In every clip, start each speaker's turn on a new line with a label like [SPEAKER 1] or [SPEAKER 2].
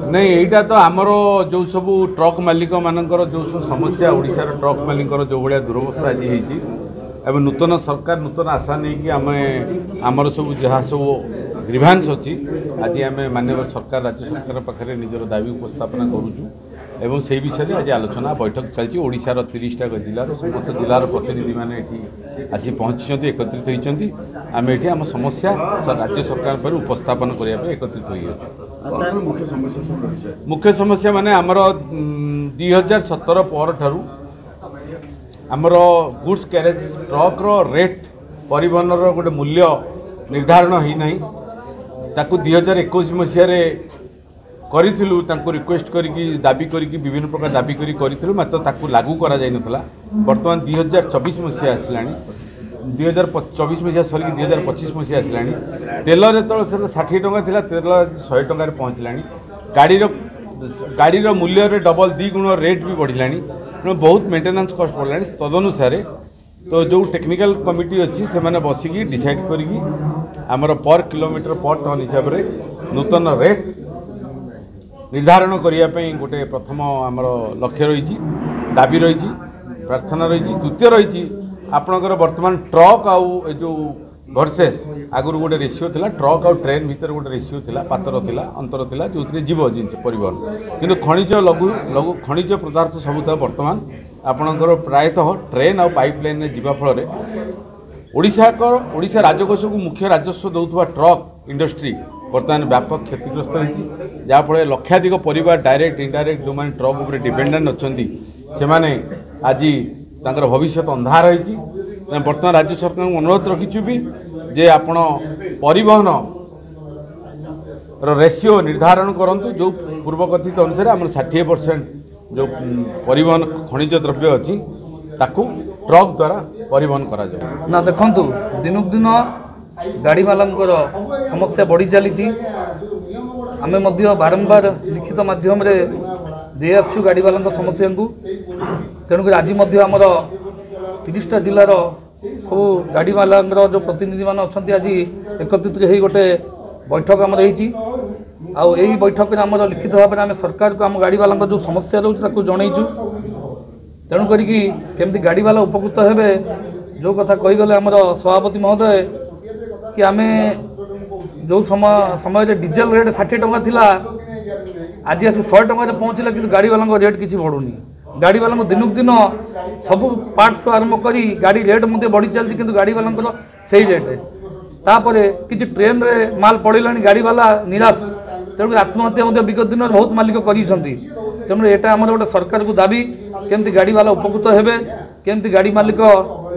[SPEAKER 1] नहीं यहीटा तो आमर जो सब ट्रक मालिक मानकर जो सब समस्या ओडिशार ट्रक मालिक जो भाया दुरवस्था आज होती एवं नूतन सरकार नूतन आशा नहीं कि आम आमर सब जहाँ सब ग्रीभांस अच्छी आज आम माननीय सरकार राज्य सरकार पाखे निजर दाबी उपस्थापना करुचु एवं से विषय आज आलोचना बैठक चलती ओडिशार 30टा जिलार समस्त जिलार प्रतिनिधि मैंने आज पहुँची एकत्रित होती आम ये आम समस्या राज्य सरकार पर उपस्थापन करने एकत्रित हो मुख्य समस्या माने आमर 2017 पर ठारू आमर गुड्स कैरेज ट्रक रेट परिवहन गोटे मूल्य निर्धारण होना ताकू 2021 मसीह करूँ रिक्वेस्ट करी दाबी करी विभिन्न प्रकार दाबी करूँ मात्र ताकू लागू करा जाय नथला वर्तमान 2024 मसीहा आसला 2024 मसीहा सर 2025 मसीहा आसला तेल जो 60 टंका था तेल 100 टंकार पहुँचला गाड़ी मूल्य डबल 2 गुण रेट भी बढ़ला बहुत मेंटेनेंस कॉस्ट बढ़ला तदनुसार तो जो टेक्निकल कमिटी अच्छी से मैंने बसिकी डिसाइड करी आमर पर किलोमीटर पर टन हिसाब से नूतन रेट निर्धारण करने गोटे प्रथम आमर लक्ष्य रही दाबी रही प्रार्थना रही द्वितीय रही आपणकर वर्तमान ट्रक आउ जो भर्सेस आगुरी गोटे रेसीओ था ट्रक आउ ट्रेन भितर गोटे रेसीओ था पातर था अंतर था जो जीव जिन परिवहन किंतु खनिज लघु लघु खनिज पदार्थ सब था वर्तमान आपणकर प्रायतः ट्रेन आउ पाइपलाइन में जीवा फल ओडिशा राजकोष को मुख्य राजस्व दौथुवा ट्रक इंडस्ट्री बर्तमान व्यापक क्षतिग्रस्त होती जहाँफल लक्षाधिक परिवार डायरेक्ट इनडायरेक्ट जो मैंने ट्रक उपर डिपेंडेंट अच्छा से आज तांकर भविष्य अंधार होती बर्तमान राज्य सरकार को अनुरोध रखीचु भी जे आपण परिवहन रेसीओ निर्धारण करंतु जो पूर्व कथित अनुसार आम 60% जो परिवहन खनिज द्रव्य अच्छी ताकू ट्रक द्वारा परिवहन करा जाए
[SPEAKER 2] ना देखंतु दिनक दिन गाड़ी वालंकर समस्या बढ़ी चली आमे मध्य बारंबार लिखित माध्यम रे दे आसछु गाड़ी वालंकर समस्या को तेणुक आज आमर 30टा जिलार सब गाड़ी वालंकर जो प्रतिनिधि मान अच्छा आज एकत्रित हो गोटे बैठक आमर हो बैठक में आमर लिखित भाव में आम सरकार को आम गाड़ी वाला जो समस्या रोचे जनईचु तेणुक केमती गाड़ी वाला उपकृत हेबे जो कथा कहीगले आमर सभापति महोदय कि आम जो समय डीजेल रेट 60 टंका थिला आज आसी 100 टंका पहुँचला कि गाड़ी वाला रेट किसी बढ़ुनी गाड़ी वाला दिनक दिन सब पार्ट्स तो आरंभ करी गाड़ी रेट मध्य बढ़ी चलती किंतु गाड़ी वाला से रेट तापर किसी ट्रेन रे माल पड़ेगा गाड़ी वाला निराश तेणु आत्महत्या विगत दिन बहुत मालिक करूँ यहाँ आम गोटे सरकार को दाबी केमती गाड़ी वाला उपकृत हेबे केमती गाड़ी मालिक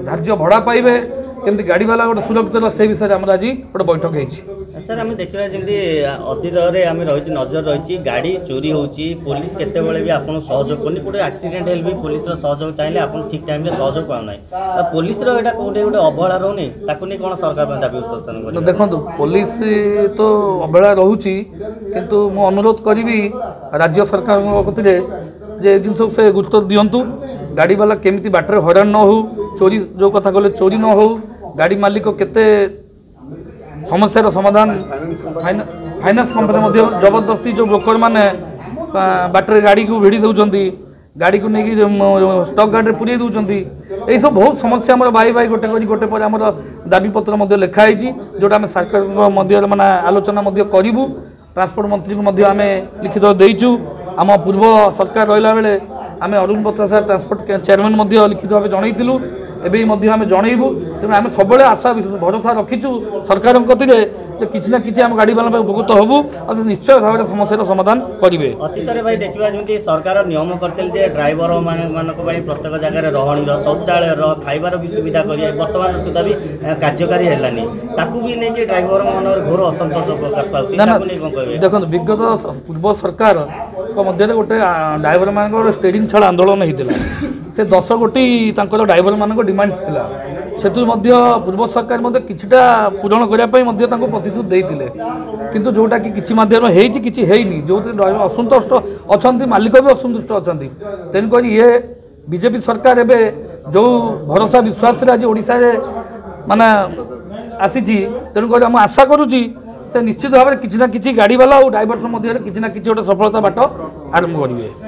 [SPEAKER 2] धार्य भड़ा पाइबे केमती गाड़ी वाला गोटे सुरक्षित से विषय आम आज गोटे बैठक हो
[SPEAKER 3] सर आम देखा जमी अतीत में रही नजर रही गाड़ी चोरी होची पुलिस केतबेले भी आपन सहयोग करनी गोटे एक्सीडेंट हेल्प भी पुलिस सहयोग चाहिए आप ठीक टाइम रे सहयोग पाना पुलिस एटा कोटे गोटे अवहेला रोनी ताकू नहीं कौन सरकार दाबी उत्थान कर
[SPEAKER 2] देखो पुलिस तो अवहेला रोची किंतु मु अनुरोध करी राज्य सरकार कथिले जे जिन से गुरुत्व दिंतु गाड़ी वाला केमिति बाटर हैरान न हो चोरी जो कथा कहले चोरी न हो गाड़ी मालिक केते समस्या समाधान फाइनान्स कंपनी जबरदस्ती जो ब्रोकर मैंने बाटर गाड़ी को भिड़ी दौरान गाड़ी को लेकिन स्टक गाड़ी पूरी दौरान यही सब बहुत समस्या आम बाई बाई गोटे गोटे पर आम दाबी पत्र लिखाई जोटा आम सरकार मध्य माने आलोचना करूँ ट्रांसपोर्ट मंत्री को आम लिखित देचु आम पूर्व सरकार रहा बेले आम अरुण बत्रा ट्रांसपोर्ट चेयरमैन लिखित भाव जनईलु एवं आम जनइबू तेणु आम सब आशा भरोसा रखीचु सरकार किसी ना किसी आम गाड़ी वाला उपकृत हबू और निश्चय भाव समस्या समाधान करेंगे।
[SPEAKER 3] अतीत भाई देखा जमी सरकार नियम करते ड्राइवर मान प्रत्येक जगह रहणी शौचालय खाइबार भी सुविधा करेंगे बर्तमान सुधा भी कार्यकारी है ताकू भी नहीं ड्राइवर मान घोर असंतोष प्रकाश पाऊँ
[SPEAKER 2] देखो विगत पूर्व सरकार मध्य गोटे ड्राइवर मान स्टेरिंग छाड़ आंदोलन होता से 10 कोटी ड्राइवर मान डिमांड थिला सेतु पूर्व सरकार किछिटा पूरण करने प्रतिश्रुति देते किंतु जोटा कि किसी माध्यम किसी है जो असंतुष्ट अच्छा मालिक भी असंतुष्ट अच्छा तेणुक ये बीजेपी सरकार एवं जो भरोसा विश्वास आज ओडिशा माने आसी तेणुक आम आशा करुँच से निश्चित भाव में किसी ना किसी गाड़ी वाला और ड्राइवर मध्य किसी ना किसी गोटे सफलता बाट आरंभ करेंगे।